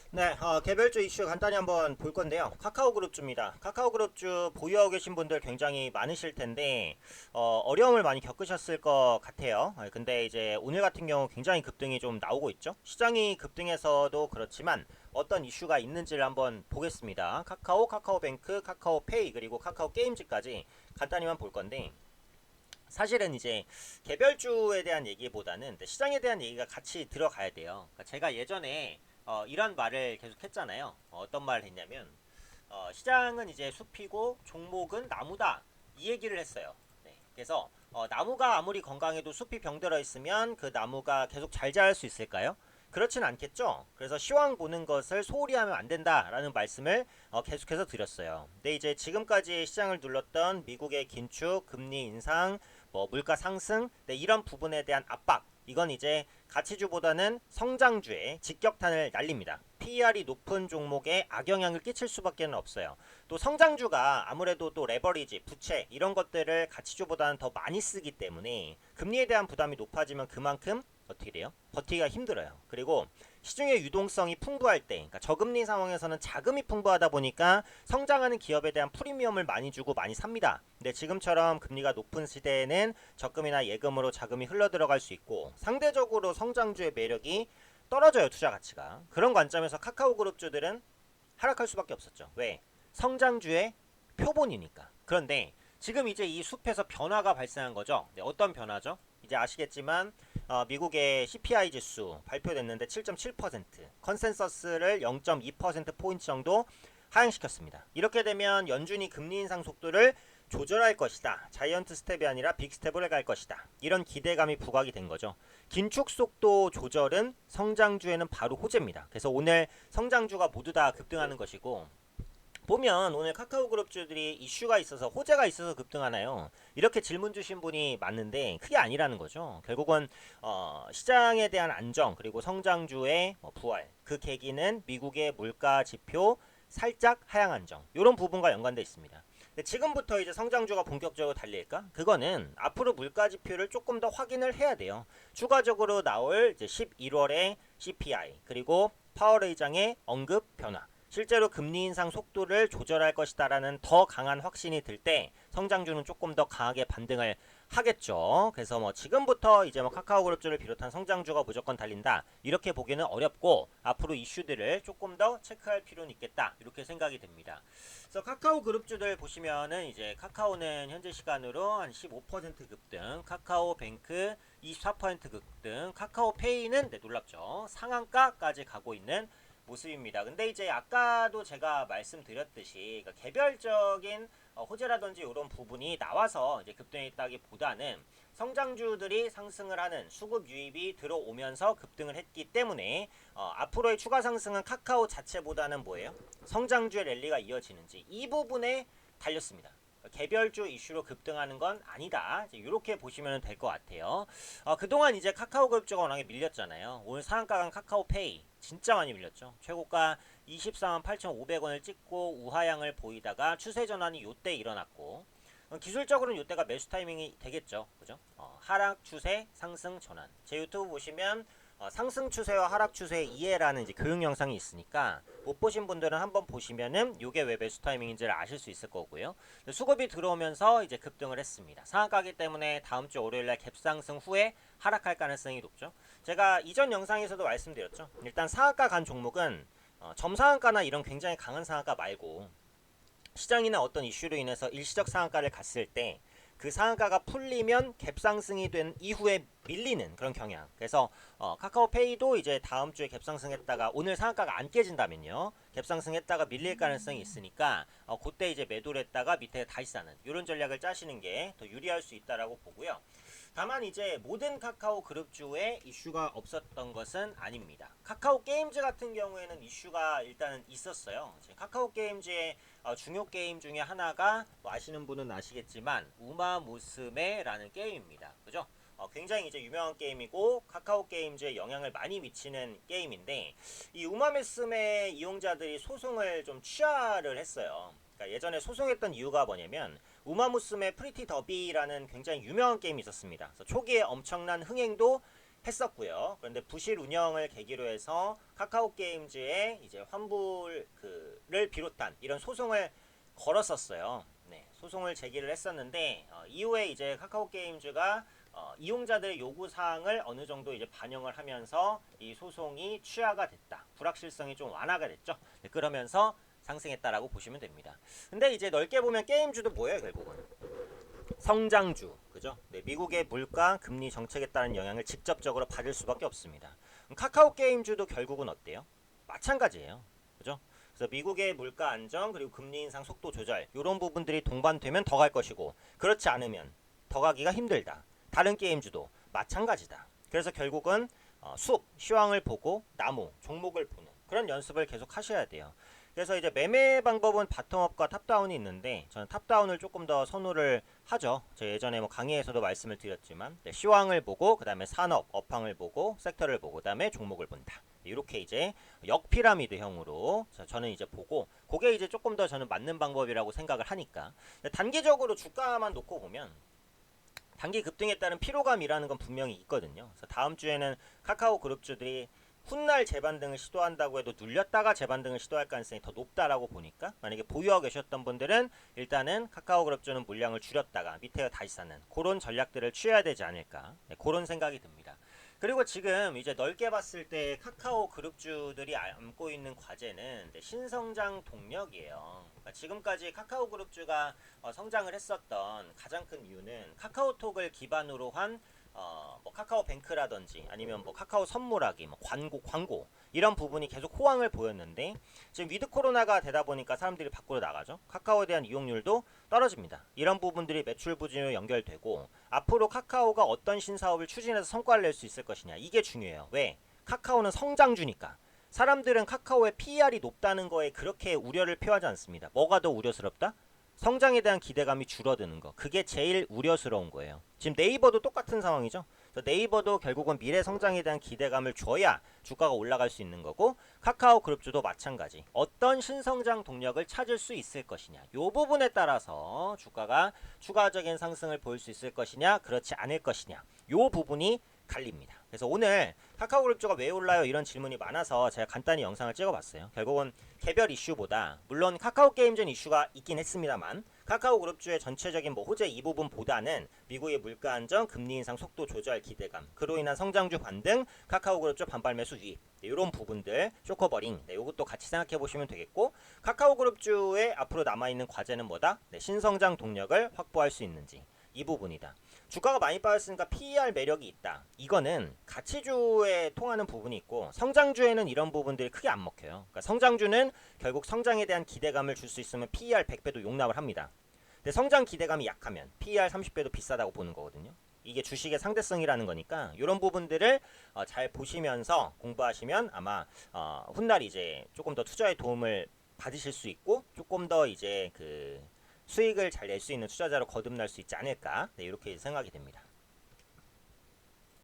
네, 개별주 이슈 간단히 한번 볼 건데요. 카카오그룹주입니다. 카카오그룹주 보유하고 계신 분들 굉장히 많으실 텐데, 어려움을 많이 겪으셨을 것 같아요. 근데 이제 오늘 같은 경우 굉장히 급등이 좀 나오고 있죠. 시장이 급등해서도 그렇지만 어떤 이슈가 있는지를 한번 보겠습니다. 카카오, 카카오뱅크, 카카오페이, 그리고 카카오게임즈까지 간단히만 볼 건데, 사실은 이제 개별주에 대한 얘기보다는 시장에 대한 얘기가 같이 들어가야 돼요. 그러니까 제가 예전에 이런 말을 계속 했잖아요. 어떤 말을 했냐면 시장은 이제 숲이고 종목은 나무다 이 얘기를 했어요. 네. 그래서 나무가 아무리 건강해도 숲이 병들어 있으면 그 나무가 계속 잘 자랄 수 있을까요? 그렇진 않겠죠. 그래서 시황 보는 것을 소홀히 하면 안 된다라는 말씀을 계속해서 드렸어요. 근데 이제 지금까지 시장을 눌렀던 미국의 긴축, 금리 인상, 뭐 물가 상승, 네, 이런 부분에 대한 압박, 이건 이제 가치주보다는 성장주에 직격탄을 날립니다. PER이 높은 종목에 악영향을 끼칠 수밖에 없어요. 또 성장주가 아무래도 또 레버리지, 부채 이런 것들을 가치주보다는 더 많이 쓰기 때문에 금리에 대한 부담이 높아지면 그만큼 어떻게 돼요? 버티기가 힘들어요. 그리고 시중의 유동성이 풍부할 때, 그러니까 저금리 상황에서는 자금이 풍부하다 보니까 성장하는 기업에 대한 프리미엄을 많이 주고 많이 삽니다. 근데 지금처럼 금리가 높은 시대에는 적금이나 예금으로 자금이 흘러 들어갈 수 있고 상대적으로 성장주의 매력이 떨어져요, 투자 가치가. 그런 관점에서 카카오그룹주들은 하락할 수밖에 없었죠. 왜? 성장주의 표본이니까. 그런데 지금 이제 이 숲에서 변화가 발생한 거죠. 네, 어떤 변화죠? 이제 아시겠지만 미국의 CPI 지수 발표됐는데 7.7%, 컨센서스를 0.2%포인트 정도 하향시켰습니다. 이렇게 되면 연준이 금리 인상 속도를 조절할 것이다. 자이언트 스텝이 아니라 빅 스텝을 갈 것이다. 이런 기대감이 부각이 된 거죠. 긴축 속도 조절은 성장주에는 바로 호재입니다. 그래서 오늘 성장주가 모두 다 급등하는 것이고, 보면 오늘 카카오그룹주들이 이슈가 있어서 호재가 있어서 급등하나요? 이렇게 질문 주신 분이 많은데 그게 아니라는 거죠. 결국은 시장에 대한 안정 그리고 성장주의 부활, 그 계기는 미국의 물가 지표 살짝 하향 안정 이런 부분과 연관돼 있습니다. 근데 지금부터 이제 성장주가 본격적으로 달릴까? 그거는 앞으로 물가 지표를 조금 더 확인을 해야 돼요. 추가적으로 나올 이제 11월의 CPI 그리고 파월 의장의 언급 변화, 실제로 금리 인상 속도를 조절할 것이다라는 더 강한 확신이 들 때 성장주는 조금 더 강하게 반등을 하겠죠. 그래서 뭐 지금부터 이제 뭐 카카오그룹주를 비롯한 성장주가 무조건 달린다 이렇게 보기는 어렵고 앞으로 이슈들을 조금 더 체크할 필요는 있겠다 이렇게 생각이 듭니다. 그래서 카카오그룹주들 보시면은 이제 카카오는 현재 시간으로 한 15% 급등, 카카오뱅크 24% 급등, 카카오페이는 네, 놀랍죠, 상한가까지 가고 있는 모습입니다. 근데 이제 아까도 제가 말씀드렸듯이 그러니까 개별적인 호재라든지 이런 부분이 나와서 이제 급등했다기보다는 성장주들이 상승을 하는 수급 유입이 들어오면서 급등을 했기 때문에 앞으로의 추가 상승은 카카오 자체보다는 뭐예요? 성장주의 랠리가 이어지는지 이 부분에 달렸습니다. 개별주 이슈로 급등하는 건 아니다. 이렇게 보시면 될 것 같아요. 그동안 이제 카카오그룹주가 워낙에 밀렸잖아요. 오늘 상한가 간 카카오페이 진짜 많이 밀렸죠. 최고가 24만 8,500원을 찍고 우하향을 보이다가 추세 전환이 요때 일어났고, 기술적으로는 요때가 매수 타이밍이 되겠죠. 그죠? 하락 추세, 상승 전환. 제 유튜브 보시면 상승 추세와 하락 추세의 이해라는 이제 교육 영상이 있으니까 못 보신 분들은 한번 보시면은 요게 왜 매수 타이밍인지를 아실 수 있을 거고요. 수급이 들어오면서 이제 급등을 했습니다. 상한가기 때문에 다음 주 월요일날 갭상승 후에 하락할 가능성이 높죠. 제가 이전 영상에서도 말씀드렸죠. 일단 상한가 간 종목은 점상한가나 이런 굉장히 강한 상한가 말고 시장이나 어떤 이슈로 인해서 일시적 상한가를 갔을 때 그 상한가가 풀리면 갭상승이 된 이후에 밀리는 그런 경향. 그래서 카카오페이도 이제 다음 주에 갭상승했다가 오늘 상한가가 안 깨진다면요, 갭상승했다가 밀릴 가능성이 있으니까 그때 이제 매도를 했다가 밑에 다시 사는 이런 전략을 짜시는 게 더 유리할 수 있다라고 보고요. 다만 이제 모든 카카오 그룹주에 이슈가 없었던 것은 아닙니다. 카카오 게임즈 같은 경우에는 이슈가 일단은 있었어요. 카카오 게임즈의 중요 게임 중에 하나가 뭐 아시는 분은 아시겠지만 우마무스메라는 게임입니다. 그죠? 굉장히 이제 유명한 게임이고 카카오 게임즈에 영향을 많이 미치는 게임인데, 이 우마무스메 이용자들이 소송을 좀 취하를 했어요. 그러니까 예전에 소송했던 이유가 뭐냐면 우마무스메 프리티 더비라는 굉장히 유명한 게임이 있었습니다. 그래서 초기에 엄청난 흥행도 했었고요. 그런데 부실 운영을 계기로 해서 카카오 게임즈에 이제 환불을 비롯한 이런 소송을 걸었었어요. 네, 소송을 제기를 했었는데 이후에 이제 카카오 게임즈가 이용자들의 요구 사항을 어느 정도 이제 반영을 하면서 이 소송이 취하가 됐다. 불확실성이 좀 완화가 됐죠. 네, 그러면서 상승했다라고 보시면 됩니다. 근데 이제 넓게 보면 게임주도 뭐예요, 결국은? 성장주, 그죠? 네, 미국의 물가, 금리 정책에 따른 영향을 직접적으로 받을 수밖에 없습니다. 카카오 게임주도 결국은 어때요? 마찬가지예요, 그죠? 그래서 미국의 물가 안정 그리고 금리 인상 속도 조절 이런 부분들이 동반되면 더 갈 것이고 그렇지 않으면 더 가기가 힘들다. 다른 게임주도 마찬가지다. 그래서 결국은 숲, 시황을 보고 나무, 종목을 보는 그런 연습을 계속 하셔야 돼요. 그래서 이제 매매 방법은 바텀업과 탑다운이 있는데 저는 탑다운을 조금 더 선호를 하죠. 제가 예전에 뭐 강의에서도 말씀을 드렸지만 시황을 보고 그 다음에 산업, 업황을 보고 섹터를 보고 그 다음에 종목을 본다. 이렇게 이제 역피라미드형으로 저는 이제 보고 그게 이제 조금 더 저는 맞는 방법이라고 생각을 하니까 단기적으로 주가만 놓고 보면 단기 급등에 따른 피로감이라는 건 분명히 있거든요. 그래서 다음 주에는 카카오 그룹주들이 훗날 재반등을 시도한다고 해도 눌렸다가 재반등을 시도할 가능성이 더 높다라고 보니까 만약에 보유하고 계셨던 분들은 일단은 카카오 그룹주는 물량을 줄였다가 밑에 다시 사는 그런 전략들을 취해야 되지 않을까, 네, 그런 생각이 듭니다. 그리고 지금 이제 넓게 봤을 때 카카오 그룹주들이 안고 있는 과제는 신성장 동력이에요. 그러니까 지금까지 카카오 그룹주가 성장을 했었던 가장 큰 이유는 카카오톡을 기반으로 한 뭐 카카오뱅크라든지 아니면 뭐 카카오 선물하기, 뭐 광고 이런 부분이 계속 호황을 보였는데 지금 위드 코로나가 되다 보니까 사람들이 밖으로 나가죠. 카카오에 대한 이용률도 떨어집니다. 이런 부분들이 매출 부진으로 연결되고 앞으로 카카오가 어떤 신사업을 추진해서 성과를 낼 수 있을 것이냐 이게 중요해요. 왜? 카카오는 성장주니까. 사람들은 카카오의 PER이 높다는 거에 그렇게 우려를 표하지 않습니다. 뭐가 더 우려스럽다? 성장에 대한 기대감이 줄어드는 거. 그게 제일 우려스러운 거예요. 지금 네이버도 똑같은 상황이죠. 네이버도 결국은 미래 성장에 대한 기대감을 줘야 주가가 올라갈 수 있는 거고 카카오 그룹주도 마찬가지. 어떤 신성장 동력을 찾을 수 있을 것이냐. 이 부분에 따라서 주가가 추가적인 상승을 보일 수 있을 것이냐 그렇지 않을 것이냐. 이 부분이 갈립니다. 그래서 오늘 카카오 그룹주가 왜 올라요? 이런 질문이 많아서 제가 간단히 영상을 찍어봤어요. 결국은 개별 이슈보다 물론 카카오 게임전 이슈가 있긴 했습니다만 카카오 그룹주의 전체적인 뭐 호재 이 부분보다는 미국의 물가 안정, 금리 인상 속도 조절 기대감, 그로 인한 성장주 반등, 카카오 그룹주 반발 매수 유입 네, 이런 부분들 쇼커버링 네, 이것도 같이 생각해 보시면 되겠고 카카오 그룹주의 앞으로 남아있는 과제는 뭐다? 네, 신성장 동력을 확보할 수 있는지 이 부분이다. 주가가 많이 빠졌으니까 PER 매력이 있다. 이거는 가치주에 통하는 부분이 있고 성장주에는 이런 부분들이 크게 안 먹혀요. 그러니까 성장주는 결국 성장에 대한 기대감을 줄 수 있으면 PER 100배도 용납을 합니다. 근데 성장 기대감이 약하면 PER 30배도 비싸다고 보는 거거든요. 이게 주식의 상대성이라는 거니까 이런 부분들을 잘 보시면서 공부하시면 아마 훗날 이제 조금 더 투자에 도움을 받으실 수 있고 조금 더 이제 그 수익을 잘 낼 수 있는 투자자로 거듭날 수 있지 않을까 네, 이렇게 생각이 됩니다.